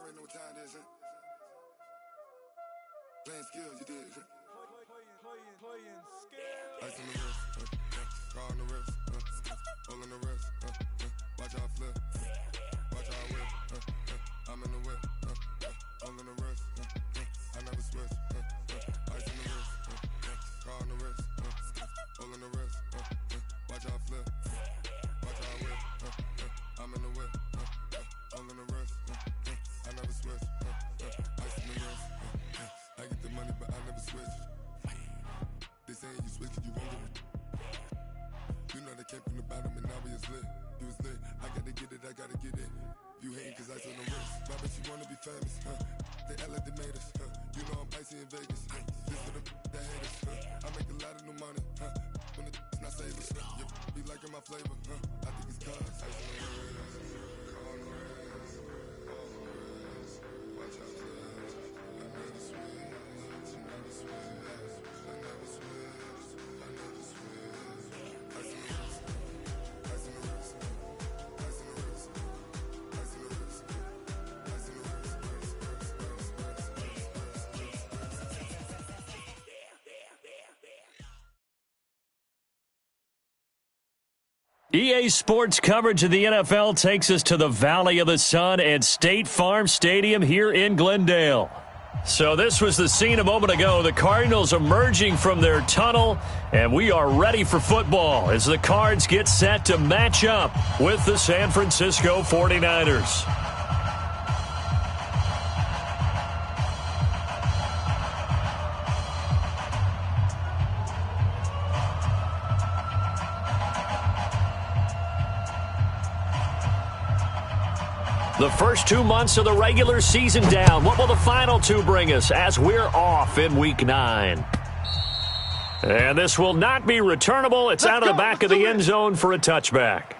already know what time it is, huh? Playing skills, you did. Playing skills. Ice on the wrist, car on the wrist, hole in the wrist, watch how I flip, watch how I whip, I'm in the whip, hole in the wrist, I never switch, ice on the wrist, car on the wrist, hole in the wrist, watch how I flip, watch how I whip, I'm in the whip, hole in the wrist, I never switch, ice on the wrist, I get the money but I never switch. They saying you switch 'cause you won't get it. You know they came from the bottom and now we is lit. You was lit, I gotta get it, I gotta get it. You hating 'cause ice on the wrist. Why bet you wanna be famous, They act like they made us, You know I'm icy in Vegas, This for the that hate us, I make a lot of new money, When it's not savers, You be liking my flavor, I think it's cause ice on the wrist, on the wrist, on the wrist. Watch out for this, I never switch, I never switch, I never switch, I never switch. Ice on the wrist, ice on the wrist, ice on the wrist, ice on the wrist, ice on the wrist, EA Sports coverage of the NFL takes us to the Valley of the Sun at State Farm Stadium here in Glendale. So this was the scene a moment ago. The Cardinals emerging from their tunnel, and we are ready for football as the Cards get set to match up with the San Francisco 49ers. The first 2 months of the regular season down. What will the final two bring us as we're off in Week 9? And this will not be returnable. It's out of the back of the end zone for a touchback.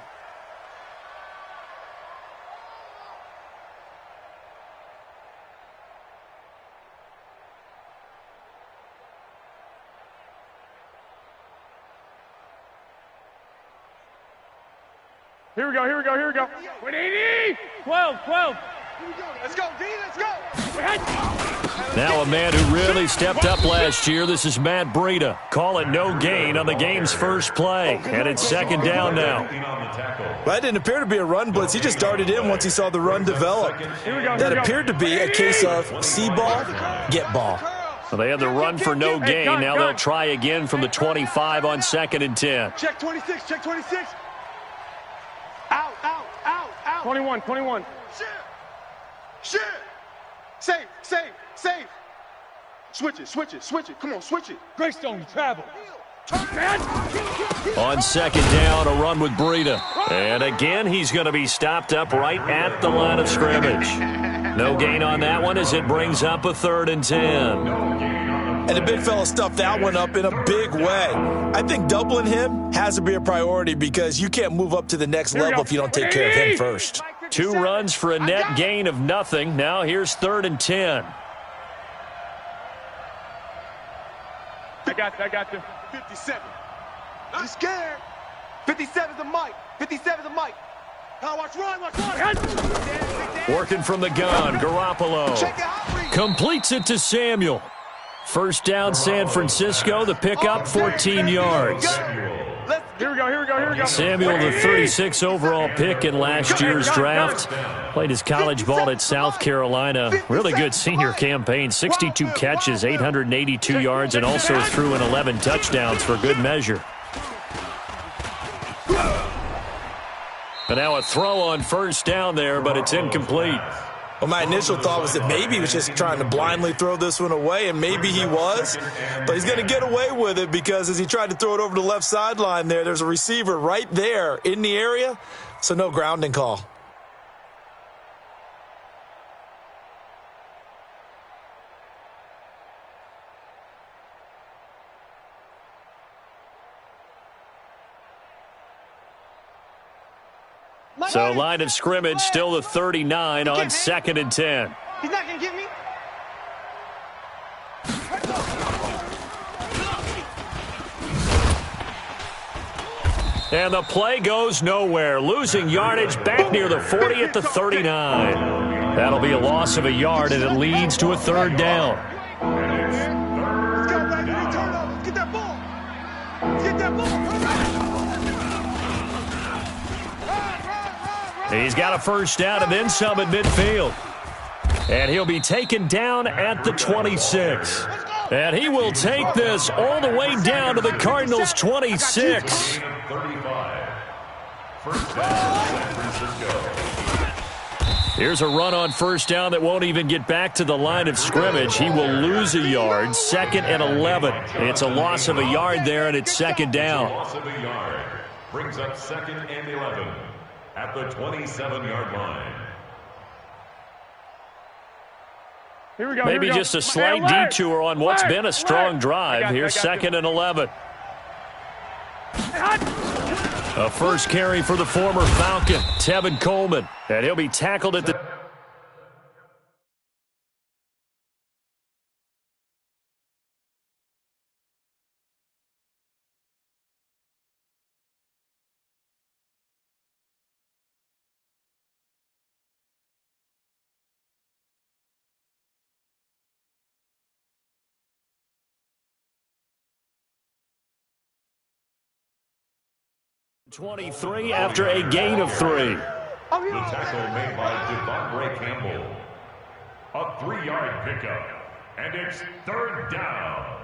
Here we go. 180! 12. Let's go, D, let's go! Now a man who really stepped up last year. This is Matt Breida. Call it no gain on the game's first play. And it's second down now. Well, that didn't appear to be a run blitz. He just darted in once he saw the run develop. That appeared to be a case of see ball, get ball. Well, they had the run for no gain. Now they'll try again from the 25 on 2nd and 10. Check 26. Out. 21. Shit. Safe. Switch it. Come on, switch it. Greystone, travel. On 2nd down, a run with Breida. And again, he's going to be stopped up right at the line of scrimmage. No gain on that one as it brings up a 3rd and 10. And the big fella stuffed that one up in a big way. I think doubling him has to be a priority because you can't move up to the next level if you don't take care of him first. 2 runs for a net gain of nothing. Now here's 3rd and 10. I got you. 57. I'm scared. 57's the mic. Now watch run. Working from the gun, Garoppolo completes it to Samuel. First down, San Francisco. The pickup, 14 yards. Here we go. Samuel, the 36 overall pick in last year's draft. Played his college ball at South Carolina. Really good senior campaign. 62 catches, 882 yards, and also threw in 11 touchdowns for good measure. But now a throw on first down there, but it's incomplete. Well, my initial thought was that maybe he was just trying to blindly throw this one away, and maybe he was. But he's going to get away with it because as he tried to throw it over the left sideline there's a receiver right there in the area, so no grounding call. So line of scrimmage still the 39 on 2nd and 10. He's not going to get me. And the play goes nowhere. Losing yardage back near the 40 at the 39. That'll be a loss of a yard, and it leads to a third down. Let's go, baby. Turnovers. Get that ball. Get that ball. He's got a first down and then some at midfield. And he'll be taken down at the 26. And he will take this all the way down to the Cardinals' 26. Here's a run on first down that won't even get back to the line of scrimmage. He will lose a yard, 2nd and 11. It's a loss of a yard there, and it's 2nd down. Loss of a yard brings up 2nd and 11 at the 27-yard line. Maybe just a slight detour on what's been a strong drive. Here's 2nd and 11. A first carry for the former Falcon, Tevin Coleman. And he'll be tackled at the... ...23 after a gain of 3. The tackle made by Devondre Campbell. A 3-yard pickup. And it's 3rd down.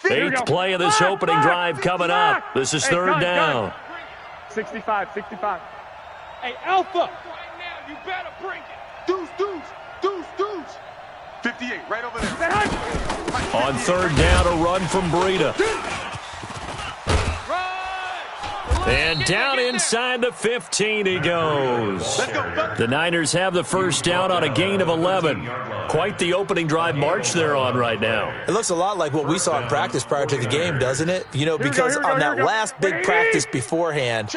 8th play of this opening drive coming up. This is 3rd down. 65. Hey, Alpha. Right now, you better bring it. Deuce. 58, right over there. On 3rd down, a run from Breida. And down inside the 15 he goes. The Niners have the first down on a gain of 11. Quite the opening drive march they're on right now. It looks a lot like what we saw in practice prior to the game, doesn't it? You know, because on that last big practice beforehand,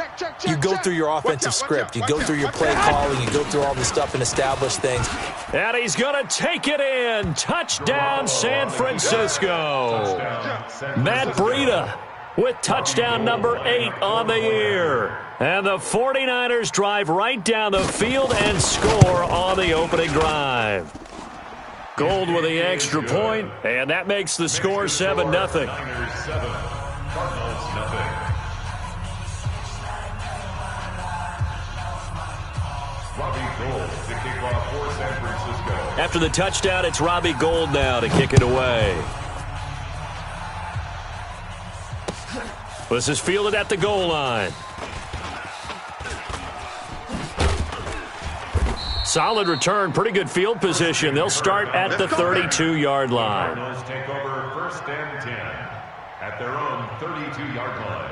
you go through your offensive script. You go through your play calling. You go through all the stuff and establish things. And he's going to take it in. Touchdown, San Francisco. Matt Breida with touchdown number 8 on the year. And the 49ers drive right down the field and score on the opening drive. Gold with the extra point, and that makes the score 7-0. Niners 7, Cardinals nothing. Robbie Gould to kick off for San Francisco. After the touchdown, it's Robbie Gould now to kick it away. This is fielded at the goal line. Solid return, pretty good field position. They'll start at the 32-yard line. Cardinals take over 1st and 10 at their own 32-yard line.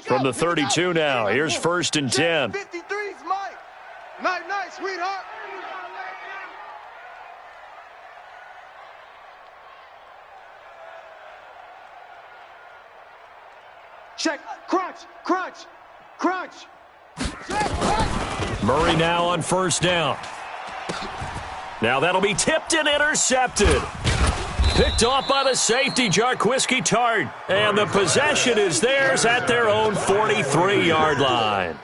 From the 32 now, here's 1st and 10. 53's Mike. Night, sweetheart. Check. Crunch. Murray now on 1st down. Now that'll be tipped and intercepted. Picked off by the safety, Jarquiski Tart. And the possession is theirs at their own 43-yard line.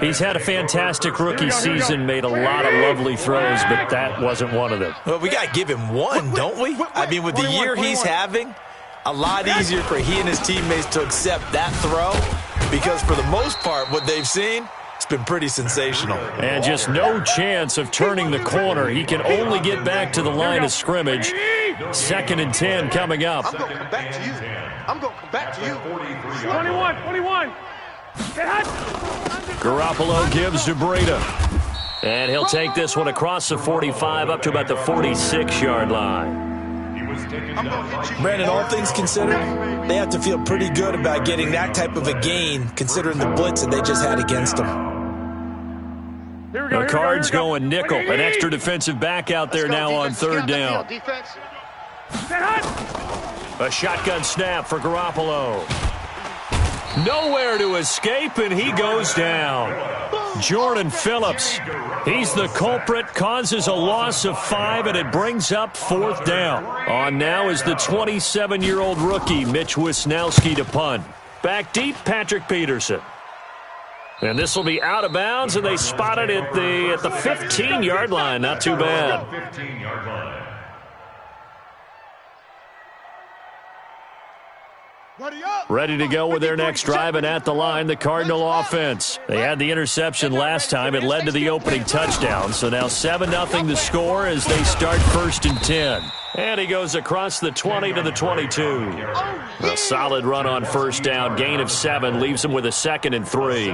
He's had a fantastic rookie season, made a lot of lovely throws, but that wasn't one of them. Well, we got to give him one, don't we? I mean, with the year he's having, a lot easier for he and his teammates to accept that throw because for the most part, what they've seen, it's been pretty sensational. And just no chance of turning the corner. He can only get back to the line of scrimmage. 2nd and 10 coming up. I'm going to come back to you. 21. Garoppolo gives to Breida. And he'll take this one across the 45 up to about the 46-yard line. Brandon, all things considered, they have to feel pretty good about getting that type of a gain considering the blitz that they just had against them. The Cards going nickel. An extra defensive back out there now on 3rd down. A shotgun snap for Garoppolo. Nowhere to escape, and he goes down. Jordan Phillips, he's the culprit, causes a loss of 5, and it brings up 4th down. On now is the 27-year-old rookie, Mitch Wisnowski, to punt. Back deep, Patrick Peterson. And this will be out of bounds, and they spot it at the 15-yard line. Not too bad. 15-yard line. Ready to go with their next drive, and at the line, the Cardinal offense. They had the interception last time. It led to the opening touchdown. So now 7-0 the score as they start 1st and 10. And he goes across the 20 to the 22. A solid run on 1st down. Gain of 7 leaves him with a 2nd and 3.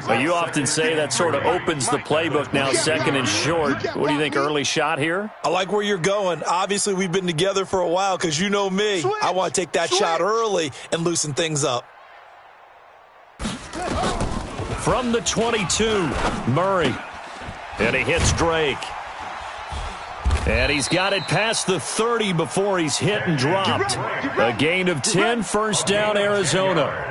Well, you often say that sort of opens the playbook now, 2nd and short. What do you think, early shot here? I like where you're going. Obviously, we've been together for a while because you know me. I want to take that shot early and loosen things up. From the 22, Murray. And he hits Drake. And he's got it past the 30 before he's hit and dropped. A gain of 10, 1st down, Arizona.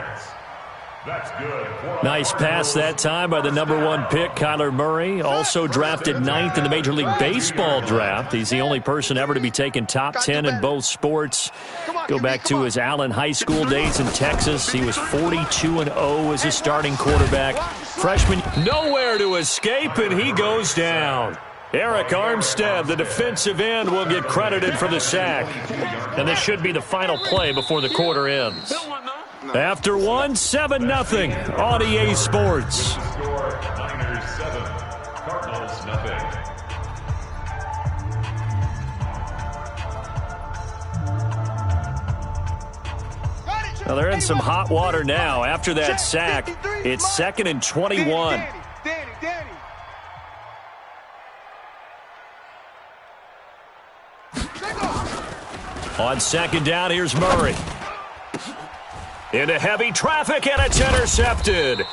That's good. Nice pass that time by the number 1 pick, Kyler Murray. Also drafted 9th in the Major League Baseball draft. He's the only person ever to be taken top 10 in both sports. Go back to his Allen High School days in Texas. He was 42-0 as a starting quarterback. Freshman, nowhere to escape, and he goes down. Eric Armstead, the defensive end, will get credited for the sack. And this should be the final play before the quarter ends. After 1, 7-0 on EA Sports. Score Niners 7, Cardinals nothing. Now they're in some hot water now. After that sack, it's 2nd and 21. On 2nd down, here's Murray. Into heavy traffic, and it's intercepted.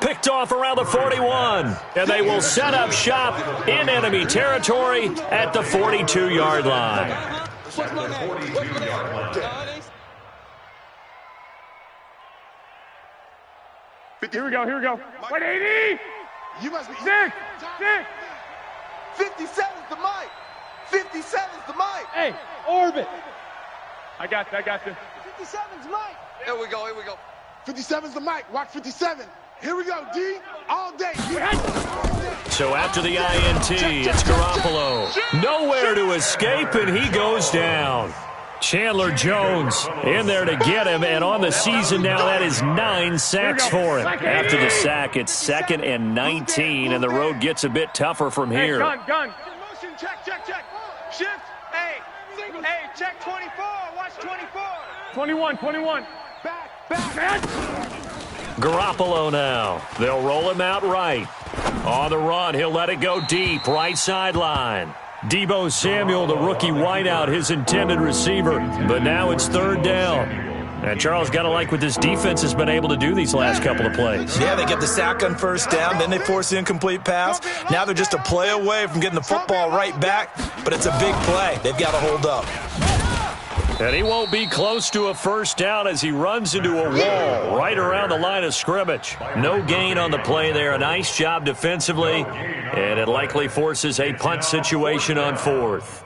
Picked off around the 41, and they will set up shop in enemy territory at the 42-yard line. Here we go. 180! You must be Nick! 57's the mic! 57's the mic! Hey, orbit! I got you. 57's mic! Here we go. 57's the mic. Watch 57. Here we go, D. All day. So after the INT, it's Garoppolo. Nowhere to escape, and he goes down. Chandler Jones in there to get him, and on the season now, that is 9 sacks for him. After the sack, it's 2nd and 19, and the road gets a bit tougher from here. Gun. Motion, check. Shift. Hey, check 24. Watch 24. 21. Back. Garoppolo now. They'll roll him out right. On the run, he'll let it go deep, right sideline. Deebo Samuel, the rookie wideout, his intended receiver. But now it's 3rd down. And Charles, got to like what this defense has been able to do these last couple of plays. Yeah, they get the sack on 1st down, then they force the incomplete pass. Now they're just a play away from getting the football right back, but it's a big play. They've got to hold up. And he won't be close to a 1st down as he runs into a wall right around the line of scrimmage. No gain on the play there. A nice job defensively, and it likely forces a punt situation on 4th.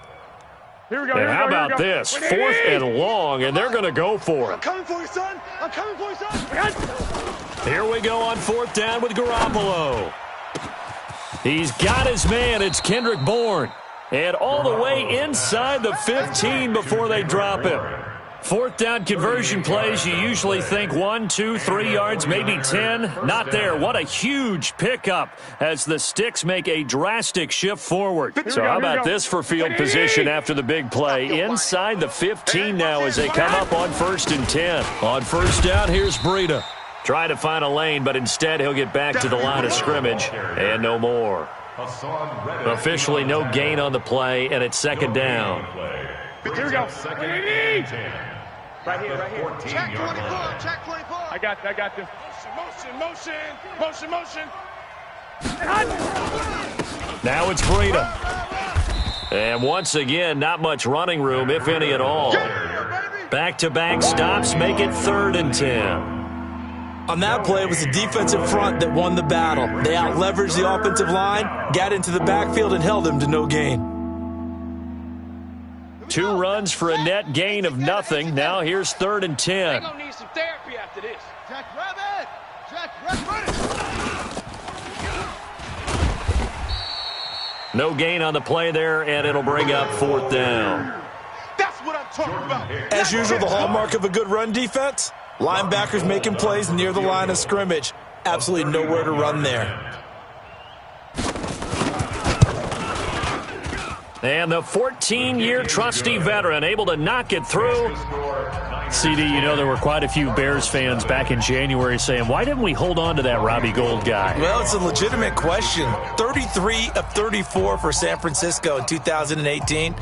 Here we go. And how about this? 4th and long, and they're going to go for it. I'm coming for you, son. Here we go on 4th down with Garoppolo. He's got his man. It's Kendrick Bourne. And all the way inside the 15 before they drop him. 4th down conversion plays, you usually think 1, 2, 3 yards, maybe 10. Not there. What a huge pickup as the Sticks make a drastic shift forward. So how about this for field position after the big play? Inside the 15 now as they come up on 1st and 10. On 1st down, here's Breida. Trying to find a lane, but instead he'll get back to the line of scrimmage and no more. Officially no gain on the play, and it's 2nd down. Here we go. 180! Right here. Check 24. I got you. Motion. Now it's Breida. And once again, not much running room, if any at all. Baby. Back-to-back stops make it 3rd and 10. On that play, it was the defensive front that won the battle. They out-leveraged the offensive line, got into the backfield, and held them to no gain. 2 runs for a net gain of nothing. Now here's 3rd and 10. They're going to need some therapy after this. Jack Rabbit! Jack Rabbit! No gain on the play there, and it'll bring up 4th down. That's what I'm talking about. As usual, the hallmark of a good run defense, linebackers making plays near the line of scrimmage. Absolutely nowhere to run there. And the 14-year trusty veteran able to knock it through. CD, you know there were quite a few Bears fans back in January saying, why didn't we hold on to that Robbie Gould guy? Well, it's a legitimate question. 33 of 34 for San Francisco in 2018.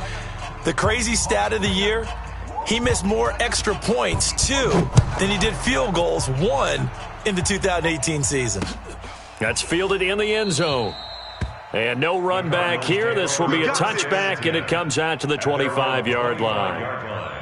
The crazy stat of the year, he missed more extra points, 2, than he did field goals, 1, in the 2018 season. That's fielded in the end zone. And no run back here. This will be a touchback, and it comes out to the 25-yard line.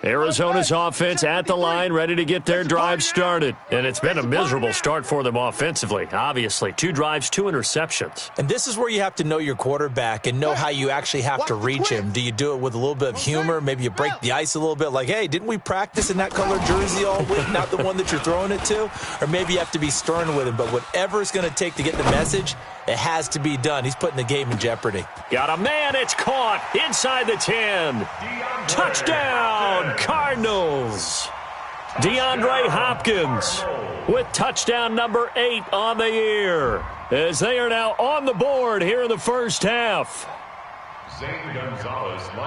Arizona's offense at the line, ready to get their drive started. And it's been a miserable start for them offensively, obviously. 2 drives, 2 interceptions. And this is where you have to know your quarterback and know how you actually have to reach him. Do you do it with a little bit of humor? Maybe you break the ice a little bit, like, hey, didn't we practice in that color jersey all week, not the one that you're throwing it to? Or maybe you have to be stern with him. But whatever it's going to take to get the message, it has to be done. He's putting the game in jeopardy. Got a man. It's caught inside the 10. Touchdown, Cardinals. DeAndre Hopkins with touchdown number 8 on the year, as they are now on the board here in the first half.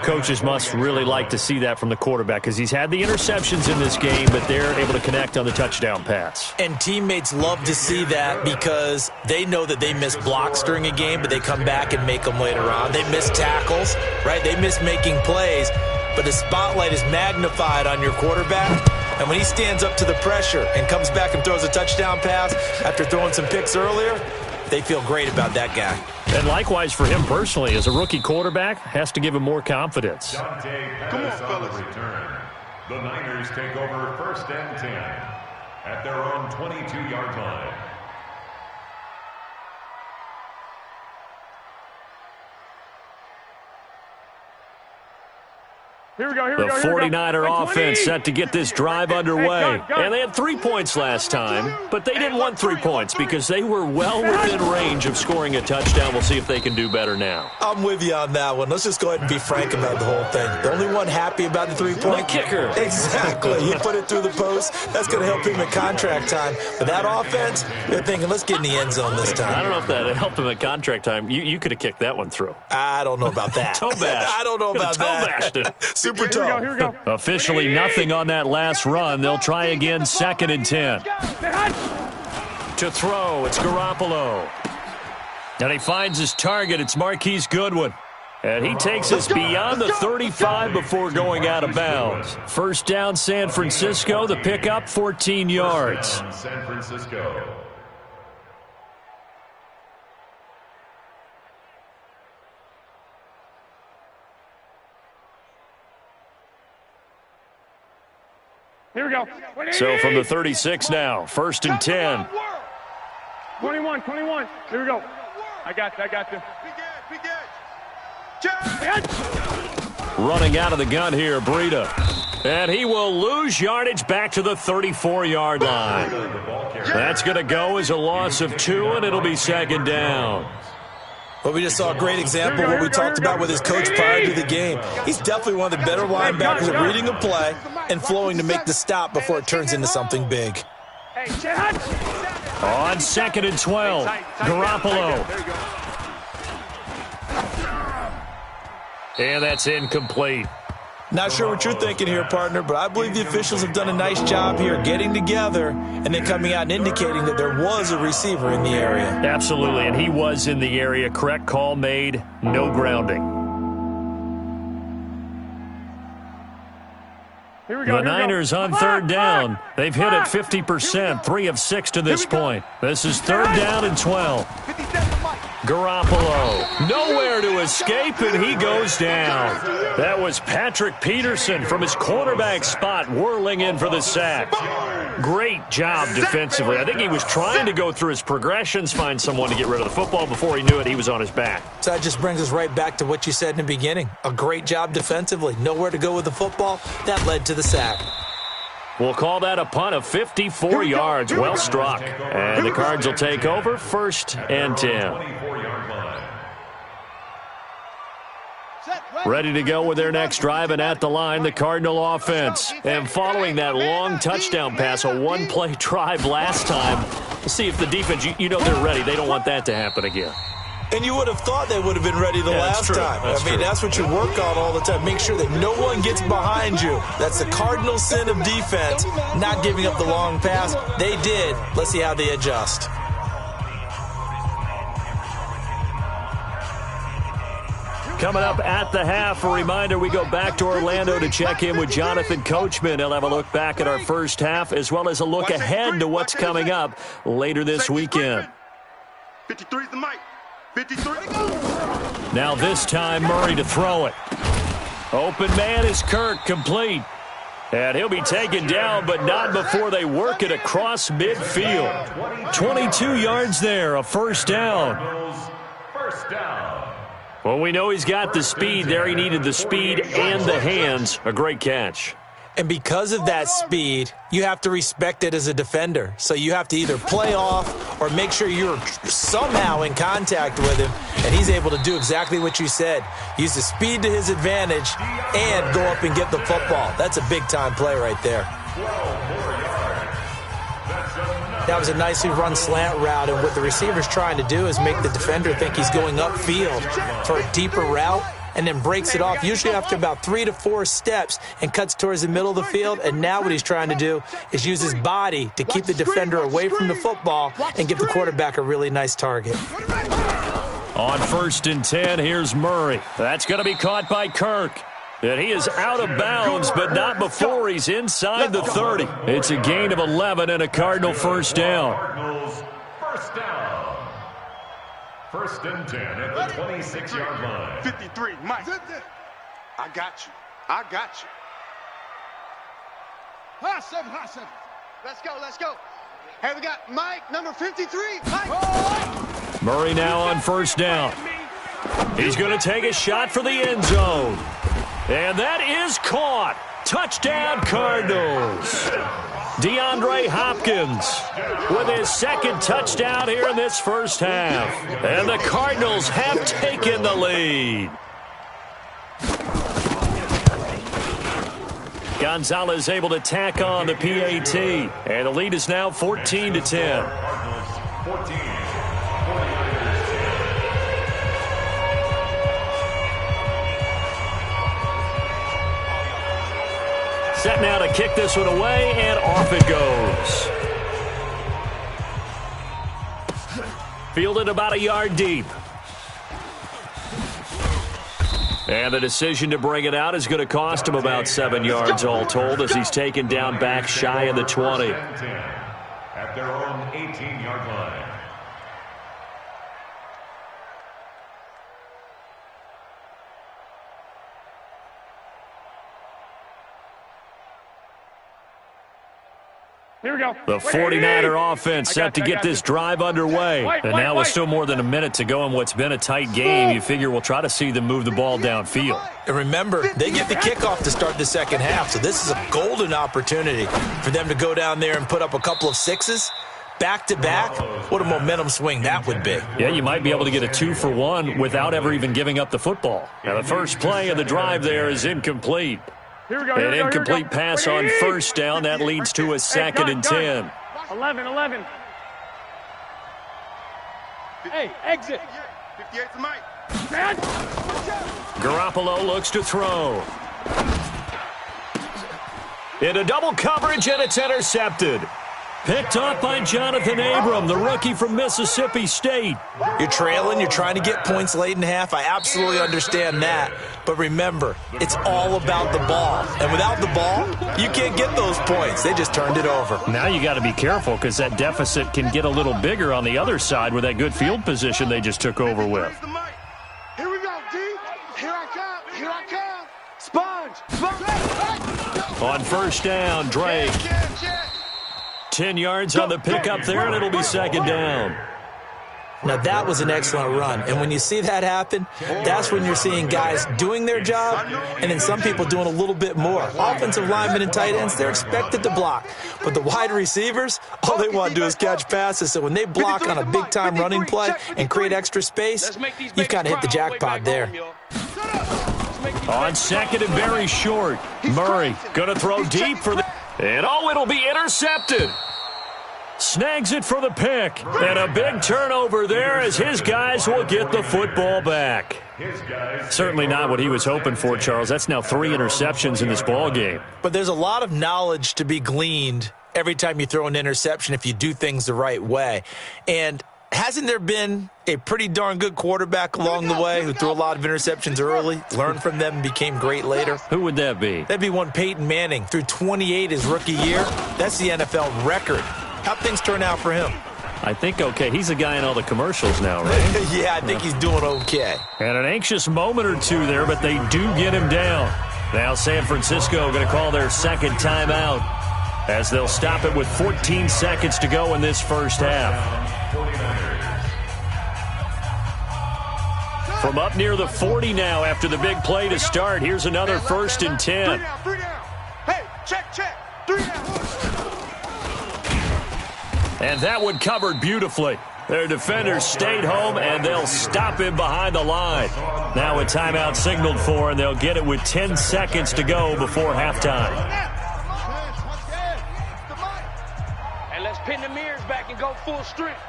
Coaches must really like to see that from the quarterback because he's had the interceptions in this game, but they're able to connect on the touchdown pass. And teammates love to see that because they know that they miss blocks during a game, but they come back and make them later on. They miss tackles, right? They miss making plays, but the spotlight is magnified on your quarterback. And when he stands up to the pressure and comes back and throws a touchdown pass after throwing some picks earlier, they feel great about that guy. And likewise for him personally, as a rookie quarterback, has to give him more confidence. Come on, fellas. The Niners take over 1st and 10 at their own 22-yard line. Here we go, The 49er offense set to get this drive underway. And they had 3 points last time, but they didn't want 3 points because they were well within range of scoring a touchdown. We'll see if they can do better now. I'm with you on that one. Let's just go ahead and be frank about the whole thing. The only one happy about the 3-point kicker. Exactly. He put it through the post. That's going to help him at contract time. But that offense, they're thinking, let's get in the end zone this time. I don't know if that helped him at contract time. You could have kicked that one through. I don't know about that. Toe bash. I don't know about that. Toe bashed it. Super toe. Here we go. Officially nothing on that last run. They'll try again 2nd and 10. To throw, it's Garoppolo. And he finds his target. It's Marquise Goodwin. And he takes us beyond the 35 before going out of bounds. First down, San Francisco. The pickup, 14 yards. San Francisco. Here we go. So from the 36 now, 1st and 10. 21. Here we go. I got you. Running out of the gun here, Breida. And he will lose yardage back to the 34-yard line. That's going to go as a loss of 2, and it'll be 2nd down. Well, we just saw a great example of what we talked about with his coach prior to the game. He's definitely one of the better linebackers at reading a play and flowing to make the stop before it turns into something big. On 2nd and 12, Garoppolo. And that's incomplete. Not sure what you're thinking here, partner, but I believe the officials have done a nice job here getting together and then coming out and indicating that there was a receiver in the area. Absolutely, and he was in the area. Correct call made, no grounding. The Niners on third down. They've hit it 50%, 3 of 6 to this point. This is third down and 12. Garoppolo, nowhere to escape, and he goes down. That was Patrick Peterson from his quarterback spot whirling in for the sack. Great job defensively. I think he was trying to go through his progressions, find someone to get rid of the football. Before he knew it, he was on his back. So that just brings us right back to what you said in the beginning. A great job defensively. Nowhere to go with the football. That led to the sack. We'll call that a punt of 54 yards. Well struck. And the Cards will take over, 1st and 10. Ready to go with their next drive, and at the line, the Cardinal offense. And following that long touchdown pass, a one-play drive last time, we'll see if the defense, you know they're ready. They don't want that to happen again. And you would have thought they would have been ready the last time. That's what you work on all the time. Make sure that no one gets behind you. That's the cardinal sin of defense, not giving up the long pass. They did. Let's see how they adjust. Coming up at the half, a reminder, we go back to Orlando to check in with Jonathan Coachman. He'll have a look back at our first half as well as a look ahead to what's coming up later this weekend. 53 is the mic. 53. Now this time, Murray to throw it. Open man is Kirk, complete. And he'll be taken down, but not before they work it across midfield. 22 yards there, a first down. First down. Well, we know he's got the speed there. He needed the speed and the hands. A great catch. And because of that speed, you have to respect it as a defender. So you have to either play off or make sure you're somehow in contact with him, and he's able to do exactly what you said. Use the speed to his advantage and go up and get the football. That's a big-time play right there. That was a nicely run slant route, and what the receiver's trying to do is make the defender think he's going upfield for a deeper route, and then breaks it off, usually after about 3 to 4 steps, and cuts towards the middle of the field. And now what he's trying to do is use his body to keep the defender away from the football and give the quarterback a really nice target. On 1st and 10, here's Murray. That's going to be caught by Kirk. And he is out of bounds, but not before he's inside the 30. It's a gain of 11 and a Cardinal first down. Cardinals first down. 1st and 10 at the 26-yard line. 53, Mike. I got you. I got you. High seven. Let's go. Hey, we got Mike, number 53. Mike. Murray now on first down. He's going to take a shot for the end zone. And that is caught. Touchdown, Cardinals. DeAndre Hopkins with his 2nd touchdown here in this first half. And the Cardinals have taken the lead. Gonzalez able to tack on the PAT. And the lead is now 14-10. 14. Set now to kick this one away, and off it goes. Fielded about a yard deep. And the decision to bring it out is going to cost him about 7 yards all told as he's taken down back shy of the 20. At their own 18-yard line. Here we go. The 49er offense set to get this drive underway. And now with still more than a minute to go in what's been a tight game, you figure we'll try to see them move the ball downfield. And remember, they get the kickoff to start the second half, so this is a golden opportunity for them to go down there and put up a couple of sixes. Back-to-back, what a momentum swing that would be. Yeah, you might be able to get a 2-for-1 without ever even giving up the football. Now, the first play of the drive there is incomplete. An incomplete pass on first down. That leads to a 2nd and 10. 11. Hey, exit. 58's the mic. Garoppolo looks to throw. Into double coverage, and it's intercepted. Picked off by Jonathan Abram, the rookie from Mississippi State. You're trailing, you're trying to get points late in half. I absolutely understand that. But remember, it's all about the ball. And without the ball, you can't get those points. They just turned it over. Now you got to be careful because that deficit can get a little bigger on the other side with that good field position they just took over with. Here we go, D. Here I come. Here I come. Sponge. Sponge. On first down, Drake. 10 yards on the pickup there, and it'll be second down. Now, that was an excellent run. And when you see that happen, that's when you're seeing guys doing their job and then some people doing a little bit more. Offensive linemen and tight ends, they're expected to block. But the wide receivers, all they want to do is catch passes. So when they block on a big-time running play and create extra space, you've kind of hit the jackpot there. On second and very short, Murray going to throw deep for the... And it'll be intercepted. Snags it for the pick. And a big turnover there as his guys will get the football back. Certainly not what he was hoping for, Charles. That's now 3 interceptions in this ball game. But there's a lot of knowledge to be gleaned every time you throw an interception if you do things the right way. And hasn't there been a pretty darn good quarterback along the way who threw a lot of interceptions early, learned from them, and became great later? Who would that be? That'd be one Peyton Manning. Threw 28 his rookie year. That's the NFL record. How'd things turn out for him? I think okay. He's a guy in all the commercials now, right? Yeah, I think he's doing okay. And an anxious moment or two there, but they do get him down. Now San Francisco going to call their second timeout as they'll stop it with 14 seconds to go in this first half. From up near the 40 now after the big play to start. Here's another first and 10. Three down. Hey, check. 3 down. And that one covered beautifully. Their defenders stayed home, and they'll stop him behind the line. Now a timeout signaled for, and they'll get it with 10 seconds to go before halftime. And let's pin the mirrors back and go full strength.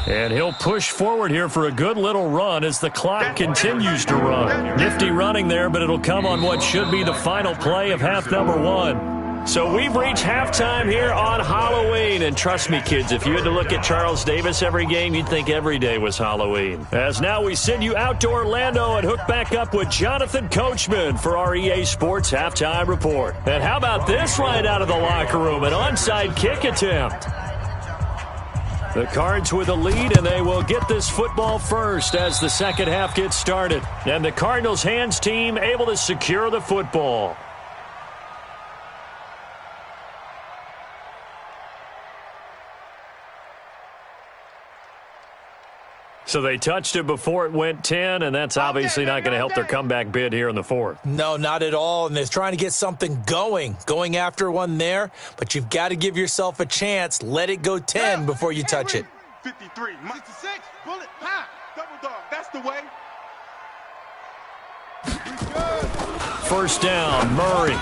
And he'll push forward here for a good little run as the clock continues to run. Nifty running there, but it'll come on what should be the final play of half number 1. So we've reached halftime here on Halloween. And trust me, kids, if you had to look at Charles Davis every game, you'd think every day was Halloween. As now we send you out to Orlando and hook back up with Jonathan Coachman for our EA Sports Halftime Report. And how about this right out of the locker room? An onside kick attempt. The Cards with a lead, and they will get this football first as the second half gets started. And the Cardinals hands team able to secure the football. So they touched it before it went 10, and that's obviously not going to help their comeback bid here in the fourth. No, not at all, and they're trying to get something going after one there, but you've got to give yourself a chance. Let it go 10 before you touch it. 53, 66, bullet, pop, double dog, that's the way. First down, Murray.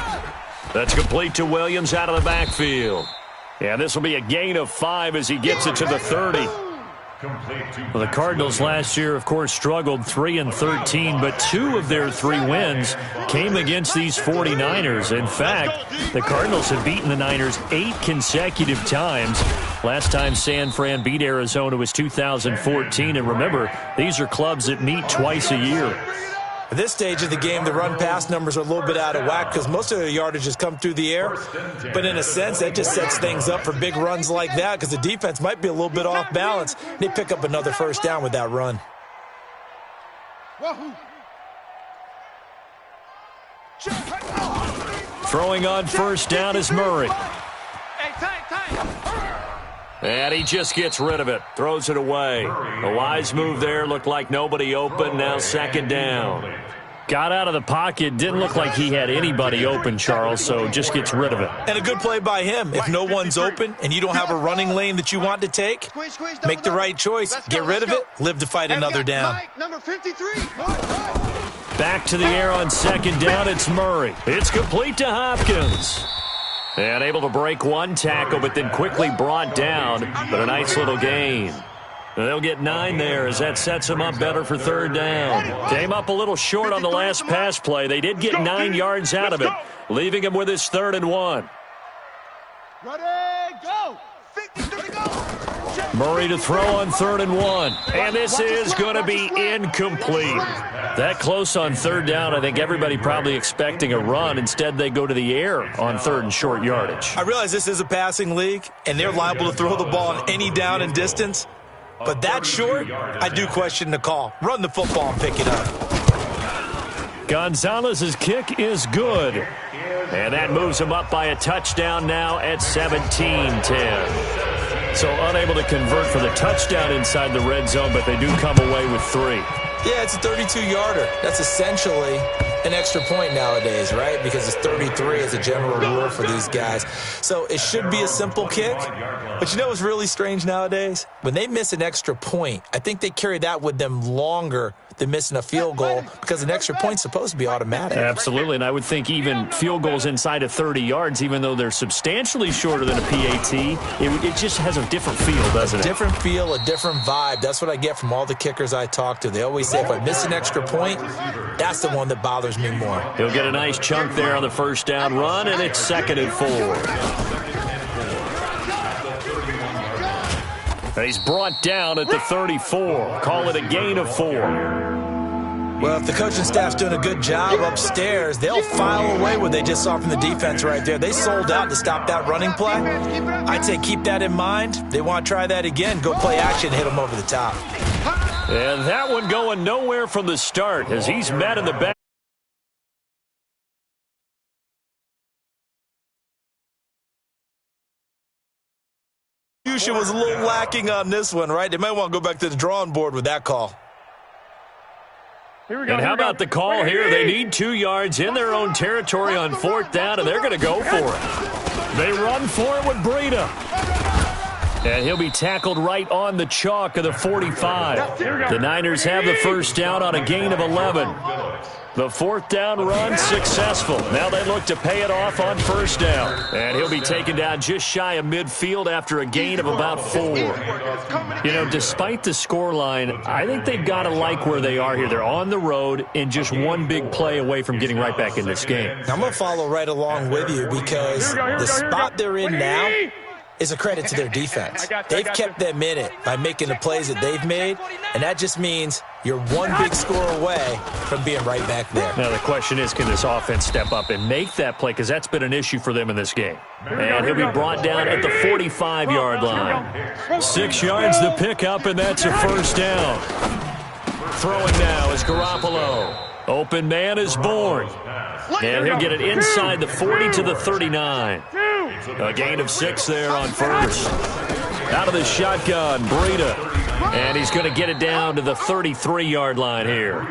That's complete to Williams out of the backfield. Yeah, this will be a gain of 5 as he gets it to the 30. Well, the Cardinals last year, of course, struggled 3-13, but 2 of their 3 wins came against these 49ers. In fact, the Cardinals have beaten the Niners 8 consecutive times. Last time San Fran beat Arizona was 2014, and remember, these are clubs that meet twice a year. At this stage of the game, the run-pass numbers are a little bit out of whack because most of their yardage has come through the air. But in a sense, that just sets things up for big runs like that because the defense might be a little bit off balance. They pick up another first down with that run. Throwing on first down is Murray. And he just gets rid of it, throws it away. A wise move there, looked like nobody open, now second down. Got out of the pocket, didn't look like he had anybody open, Charles, so just gets rid of it. And a good play by him. If no one's open and you don't have a running lane that you want to take, make the right choice, get rid of it, live to fight another down. Back to the air on second down, it's Murray. It's complete to Hopkins. And able to break one tackle, but then quickly brought down, but a nice little gain. They'll get 9 there as that sets them up better for third down. Came up a little short on the last pass play. They did get 9 yards out of it, leaving him with his 3rd and 1. Ready, go! 50 to go! Murray to throw on 3rd and 1. And this is going to be incomplete. That close on 3rd down, I think everybody probably expecting a run. Instead, they go to the air on 3rd and short yardage. I realize this is a passing league, and they're liable to throw the ball on any down and distance. But that short, I do question the call. Run the football and pick it up. Gonzalez's kick is good. And that moves him up by a touchdown now at 17-10. So unable to convert for the touchdown inside the red zone, but they do come away with 3. Yeah, it's a 32-yarder. That's essentially an extra point nowadays, right? Because it's 33 as a general rule for these guys. So it should be a simple kick. But you know what's really strange nowadays? When they miss an extra point, I think they carry that with them longer than missing a field goal because an extra point's supposed to be automatic. Absolutely, and I would think even field goals inside of 30 yards, even though they're substantially shorter than a PAT, it just has a different feel, doesn't it? A different feel, a different vibe. That's what I get from all the kickers I talk to. They always say, if I miss an extra point, that's the one that bothers me more. He'll get a nice chunk there on the first down run, and it's 2nd and 4. He's brought down at the 34. Call it a gain of 4. Well, if the coaching staff's doing a good job upstairs, they'll file away what they just saw from the defense right there. They sold out to stop that running play. I'd say keep that in mind. They want to try that again. Go play action, hit them over the top. And that one going nowhere from the start as he's met in the back. Execution was a little lacking on this one, right? They might want to go back to the drawing board with that call. And how about the call here? They need 2 yards in their own territory on 4th down, and they're going to go for it. They run for it with Breida. And he'll be tackled right on the chalk of the 45. The Niners have the first down on a gain of 11. The 4th down run successful. Now they look to pay it off on 1st down. And he'll be taken down just shy of midfield after a gain of about 4. You know, despite the scoreline, I think they've got to like where they are here. They're on the road and just one big play away from getting right back in this game. I'm going to follow right along with you because the spot they're in now is a credit to their defense. They've kept them in it by making the plays that they've made, and that just means you're one big score away from being right back there. Now the question is, can this offense step up and make that play, because that's been an issue for them in this game. And he'll be brought down at the 45-yard line. 6 yards the pickup, and that's a first down. Throwing now is Garoppolo. Open man is Bourne. And he'll get it inside the 40 to the 39. A gain of 6 there on first. Out of the shotgun, Breida. And he's going to get it down to the 33-yard line here.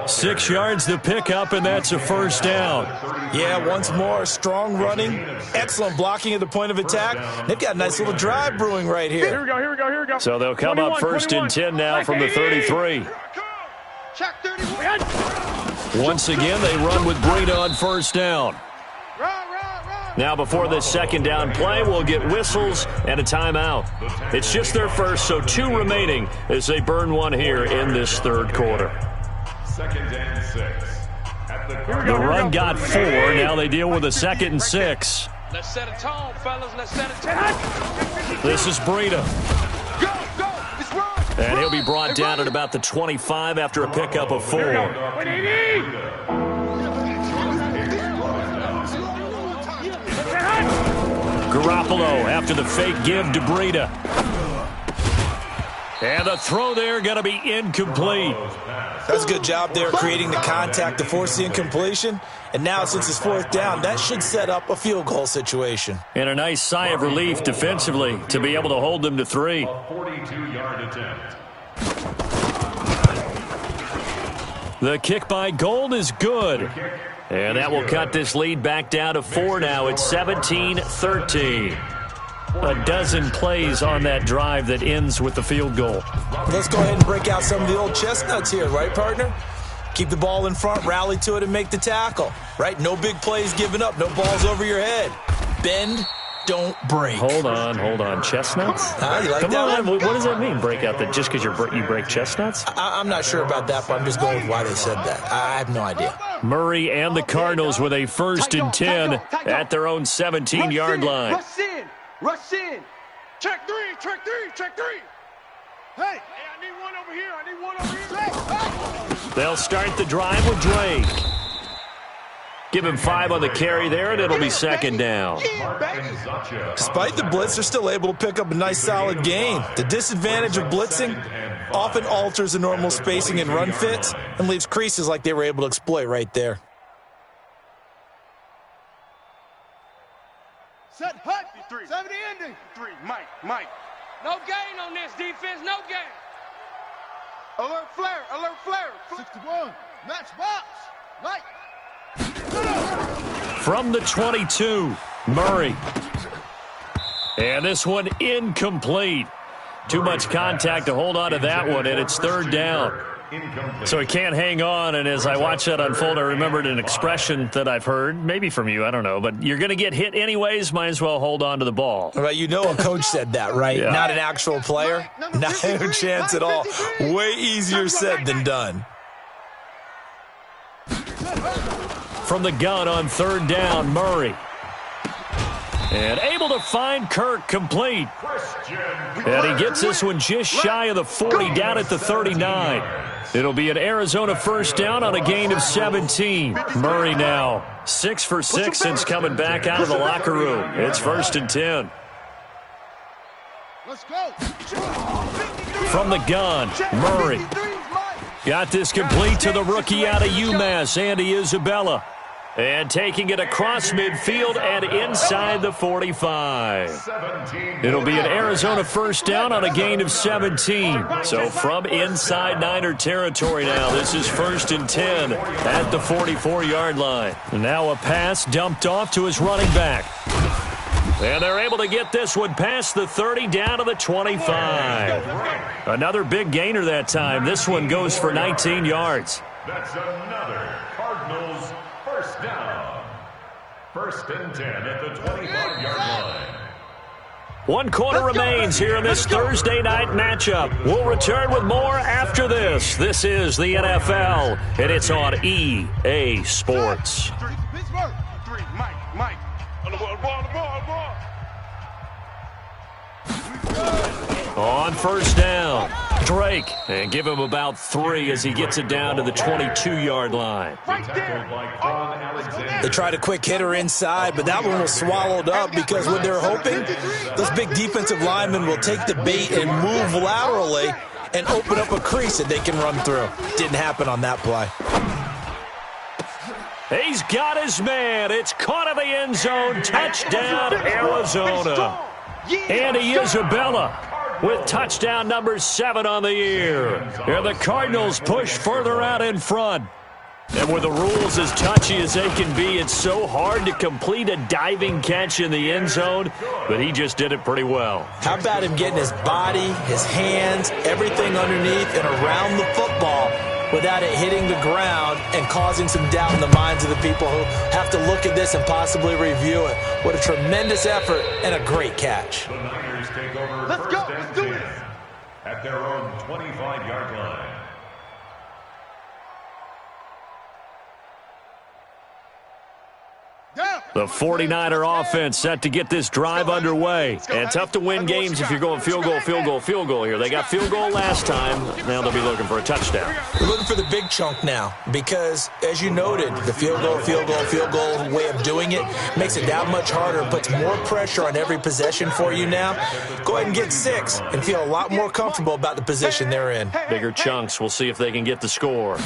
6 yards the pickup, and that's a first down. Yeah, once more, strong running, excellent blocking at the point of attack. They've got a nice little drive brewing right here. Here we go. So they'll come up first and 10 now from the 33. Once again, they run with Breida on first down. Now, before this second down play, we'll get whistles and a timeout. It's just their first, so 2 remaining as they burn one here in this third quarter. 2nd and 6. The run got 4. Now they deal with a 2nd and 6. Let's set a tone, fellas. Let's set a tone. This is Breida. And he'll be brought down at about the 25 after a pickup of 4. Garoppolo after the fake give to Breida. And the throw there going to be incomplete. That's a good job there creating the contact to force the incompletion. And now since it's 4th down, that should set up a field goal situation. And a nice sigh of relief defensively to be able to hold them to 3. A 42-yard attempt. The kick by Gold is good. And that will cut this lead back down to 4 now. It's 17-13. A dozen plays on that drive that ends with the field goal. Let's go ahead and break out some of the old chestnuts here, right, partner? Keep the ball in front, rally to it, and make the tackle, right? No big plays given up, no balls over your head. Bend, don't break. Hold on. Chestnuts? You like Come that on. one? What does that mean, break out? That just because you break chestnuts? I'm not sure about that, but I'm just going with why they said that. I have no idea. Murray and the Cardinals with a 1st and 10 at their own 17-yard line. Rush in. Check three. Hey, I need one over here. They'll start the drive with Drake. Give him 5 on the carry there, and it'll be 2nd down. Despite the blitz, they're still able to pick up a nice, solid gain. The disadvantage of blitzing often alters the normal spacing and run fits and leaves creases like they were able to exploit right there. Set hut. 70 ending. 3. Mike. No gain on this defense, no gain. Alert flare. 61. Match box. Mike. From the 22, Murray. And this one incomplete. Too much contact to hold on to that one, and it's 3rd down. So he can't hang on, and as I watch that unfold, I remembered an expression that I've heard, maybe from you, I don't know, but you're going to get hit anyways, might as well hold on to the ball. Well, you know a coach said that, right? Yeah. Not an actual player. Not a chance at all. Way easier said than done. From the gun on 3rd down, Murray. And able to find Kirk complete. And he gets this one just shy of the 40, down at the 39. It'll be an Arizona 1st down on a gain of 17. Murray now 6 for 6 since coming back out of the locker room. It's 1st and 10. Let's go. From the gun, Murray. Got this complete to the rookie out of UMass, Andy Isabella. And taking it across midfield and inside the 45. It'll be an Arizona 1st down on a gain of 17. So from inside Niner territory now, this is 1st and 10 at the 44-yard line. Now a pass dumped off to his running back. And they're able to get this one past the 30 down to the 25. Another big gainer that time. This one goes for 19 yards. That's another Cardinals 1st down. 1st and 10 at the 25-yard line. 1 quarter remains here in this Thursday night matchup. We'll return with more after this. This is the NFL, and it's on EA Sports. Pittsburgh. 3. Mike. On the ball. On 1st down, Drake. And give him about 3 as he gets it down to the 22-yard line. They tried a quick hitter inside, but that one was swallowed up because what they're hoping, those big defensive linemen will take the bait and move laterally and open up a crease that they can run through. Didn't happen on that play. He's got his man. It's caught in the end zone. Touchdown, Arizona. Andy Isabella with touchdown number 7 on the year. And the Cardinals push further out in front. And with the rules as touchy as they can be, it's so hard to complete a diving catch in the end zone, but he just did it pretty well. How about him getting his body, his hands, everything underneath and around the football without it hitting the ground and causing some doubt in the minds of the people who have to look at this and possibly review it. What a tremendous effort and a great catch. The Niners take over. Let's go. 1st and 10 at their own 25-yard line. The 49er offense set to get this drive underway. And tough to win games if you're going field goal here. They got field goal last time. Now they'll be looking for a touchdown. We're looking for the big chunk now because, as you noted, the field goal way of doing it makes it that much harder, puts more pressure on every possession for you now. Go ahead and get 6 and feel a lot more comfortable about the position they're in. Bigger chunks. We'll see if they can get the score.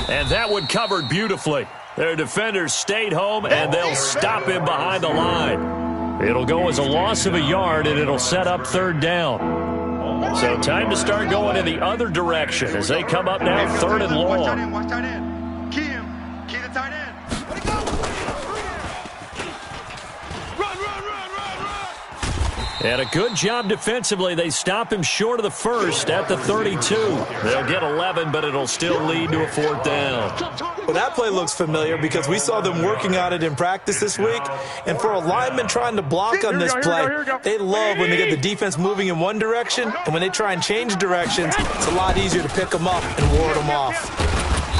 And that one covered beautifully. Their defenders stayed home, and they'll stop him behind the line. It'll go as a loss of a yard, and it'll set up 3rd down. So time to start going in the other direction as they come up now 3rd and long. Watch tight end. Key the tight end. And a good job defensively. They stop him short of the first at the 32. They'll get 11, but it'll still lead to a 4th down. Well, that play looks familiar because we saw them working on it in practice this week. And for a lineman trying to block on this play, they love when they get the defense moving in one direction. And when they try and change directions, it's a lot easier to pick them up and ward them off.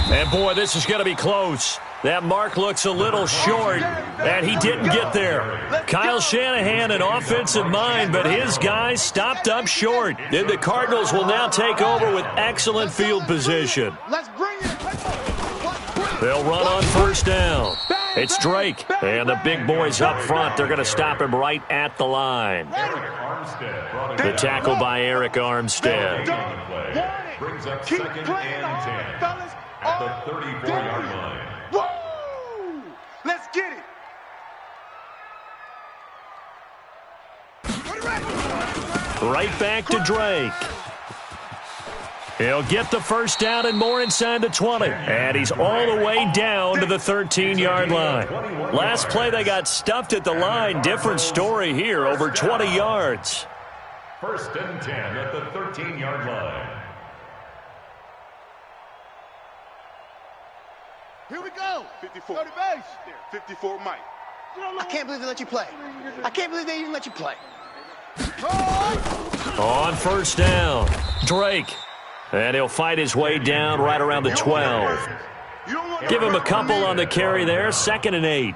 And, boy, this is going to be close. That mark looks a little short, and he didn't get there. Kyle Shanahan, an offensive mind, but his guys stopped up short. And the Cardinals will now take over with excellent field position. They'll run on 1st down. It's Drake, and the big boys up front. They're going to stop him right at the line. The tackle by Eric Armstead. Brings up 2nd and 10 at the 34-yard line. Woo! Let's get it. Right back to Drake. He'll get the 1st down and more inside the 20. And he's all the way down to the 13-yard line. Last play, they got stuffed at the line. Different story here, over 20 yards. 1st and 10 at the 13-yard line. Here we go. 54. Go to base. 54, Mike. I can't believe they let you play. I can't believe they even let you play. On 1st down, Drake. And he'll fight his way down right around the 12. Give him a couple on the carry there. 2nd and 8.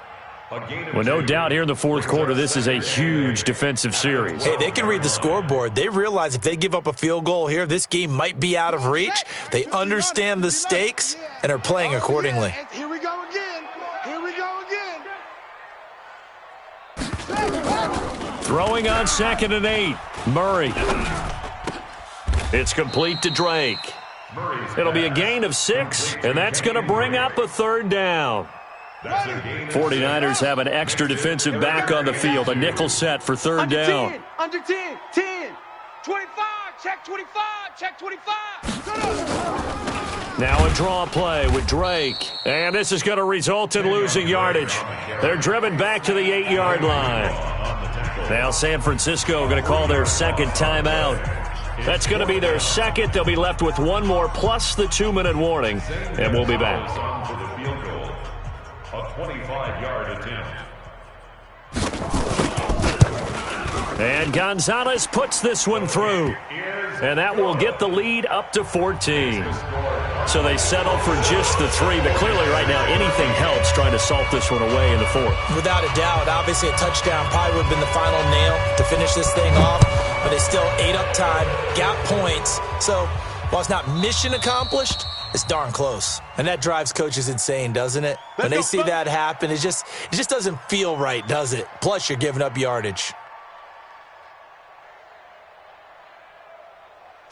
Well, no doubt here in the 4th quarter, this is a huge defensive series. Hey, they can read the scoreboard. They realize if they give up a field goal here, this game might be out of reach. They understand the stakes and are playing accordingly. Here we go again. Here we go again. Throwing on 2nd and 8. Murray. It's complete to Drake. It'll be a gain of 6, and that's going to bring up a 3rd down. 49ers have an extra defensive back on the field. A nickel set for 3rd down. Under 10, 10, 25, check 25, check 25. Now a draw play with Drake. And this is going to result in losing yardage. They're driven back to the 8-yard line. Now San Francisco going to call their 2nd timeout. That's going to be their 2nd. They'll be left with 1 more plus the 2-minute warning. And we'll be back. A 25-yard attempt. And Gonzalez puts this one through. And that will get the lead up to 14. So they settle for just the 3. But clearly right now anything helps trying to salt this one away in the 4th. Without a doubt, obviously a touchdown probably would have been the final nail to finish this thing off. But they still ate up time, got points. So while it's not mission accomplished, it's darn close. And that drives coaches insane, doesn't it? When they see that happen, it just doesn't feel right, does it? Plus, you're giving up yardage.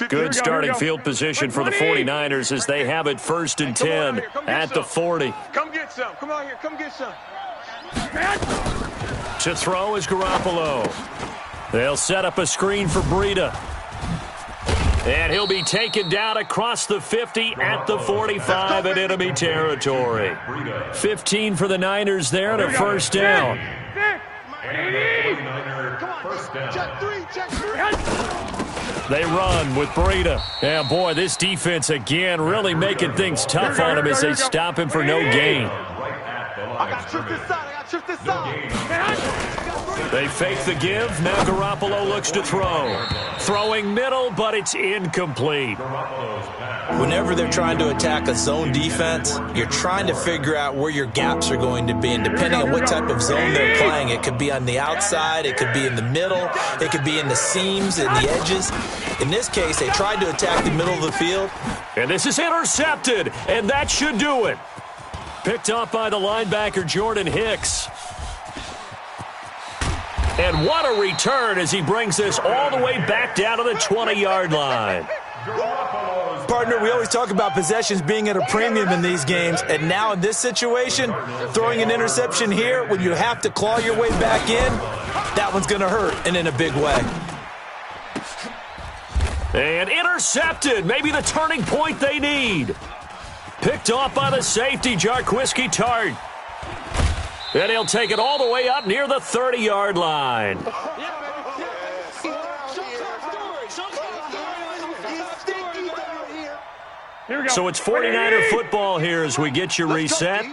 Good starting field position for the 49ers as they have it 1st and 10 at the 40. Come get some. Come on here. Come get some. To throw is Garoppolo. They'll set up a screen for Breida. And he'll be taken down across the 50 at the 45 in enemy territory. 15 for the Niners there and a 1st down. Check 3, check 3. They run with Breida. And, boy, this defense again really making things tough on him as they stop him for no gain. I got to trip this side. I got to trip this side. They fake the give. Now Garoppolo looks to throw. Throwing middle, but it's incomplete. Whenever they're trying to attack a zone defense, you're trying to figure out where your gaps are going to be. And depending on what type of zone they're playing, it could be on the outside, it could be in the middle, it could be in the seams and the edges. In this case, they tried to attack the middle of the field. And this is intercepted, and that should do it. Picked up by the linebacker, Jordan Hicks. And what a return as he brings this all the way back down to the 20-yard line. Partner, we always talk about possessions being at a premium in these games, and now in this situation, throwing an interception here when you have to claw your way back in, that one's going to hurt, and in a big way. And intercepted, maybe the turning point they need. Picked off by the safety, Jarquiski Tart. And he'll take it all the way up near the 30-yard line. So it's 49er football here as we get you reset.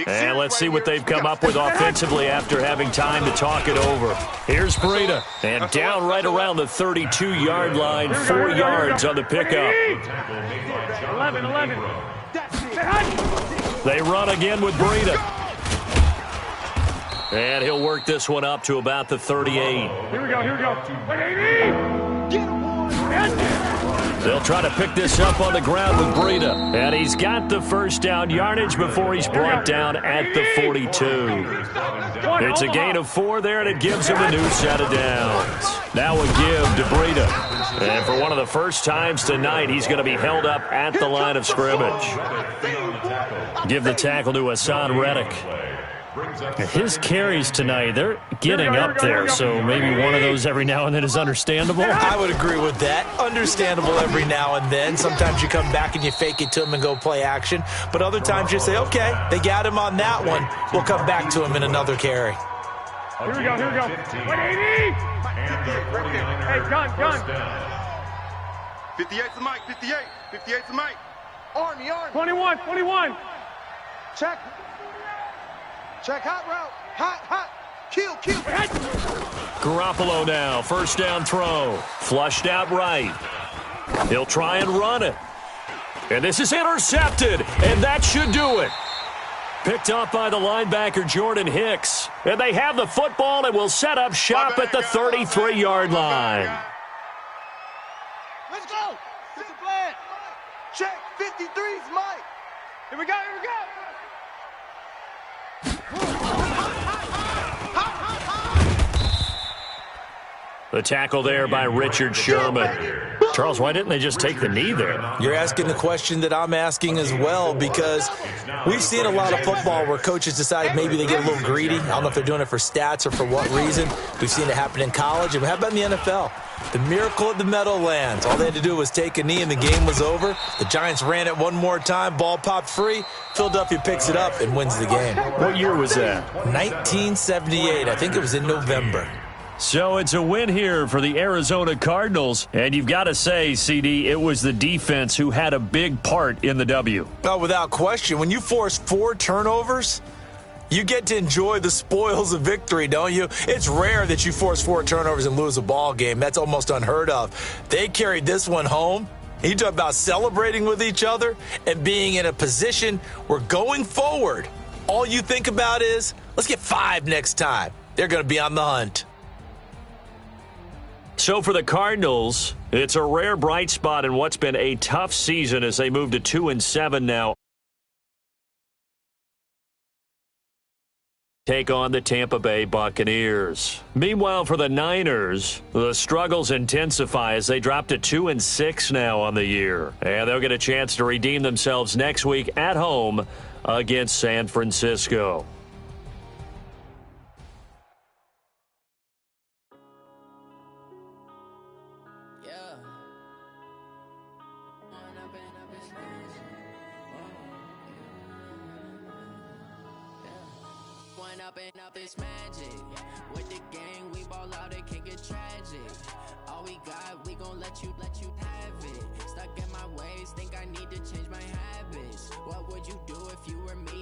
And let's see what they've come up with offensively after having time to talk it over. Here's Breida. And down right around the 32-yard line, 4 yards on the pickup. 11. They run again with Breida. And he'll work this one up to about the 38. Here we go. 180. They'll try to pick this up on the ground with Breida. And he's got the first down yardage before he's brought down at the 42. It's a gain of 4 there, and it gives him a new set of downs. Now a give to Breida. And for one of the first times tonight, he's going to be held up at the line of scrimmage. Give the tackle to Hassan Reddick. His carries tonight, they're getting up there, so maybe one of those every now and then is understandable. I would agree with that. Understandable every now and then. Sometimes you come back and you fake it to him and go play action. But other times you say, okay, they got him on that one. We'll come back to him in another carry. Here we go. 180. Hey, gun. 58's the mic, 58's the mic. Army. 21. Check, hot route. Hot. Kill. Garoppolo now, first down throw. Flushed out right. He'll try and run it. And this is intercepted, and that should do it. Picked up by the linebacker, Jordan Hicks. And they have the football and will set up shop at the 33-yard line. Let's go. It's a plan. Check, 53's Mike. Here we go. The tackle there by Richard Sherman. Charles, why didn't they just take the knee there? You're asking the question that I'm asking as well, because we've seen a lot of football where coaches decide maybe they get a little greedy. I don't know if they're doing it for stats or for what reason. We've seen it happen in college, and how about in the NFL? The miracle of the Meadowlands. All they had to do was take a knee, and the game was over. The Giants ran it one more time. Ball popped free. Philadelphia picks it up and wins the game. What year was that? 1978. I think it was in November. So it's a win here for the Arizona Cardinals. And you've got to say, CD, it was the defense who had a big part in the W. Oh, without question. When you force 4 turnovers, you get to enjoy the spoils of victory, don't you? It's rare that you force 4 turnovers and lose a ball game. That's almost unheard of. They carried this one home. You talk about celebrating with each other and being in a position where going forward, all you think about is, let's get 5 next time. They're going to be on the hunt. So for the Cardinals, it's a rare bright spot in what's been a tough season as they move to 2-7 now. Take on the Tampa Bay Buccaneers. Meanwhile, for the Niners, the struggles intensify as they drop to 2-6 now on the year. And they'll get a chance to redeem themselves next week at home against San Francisco. Up this magic with the gang, we ball out, it can get tragic. All we got, we gon' let you have it. Stuck in my ways, think I need to change my habits. What would you do if you were me?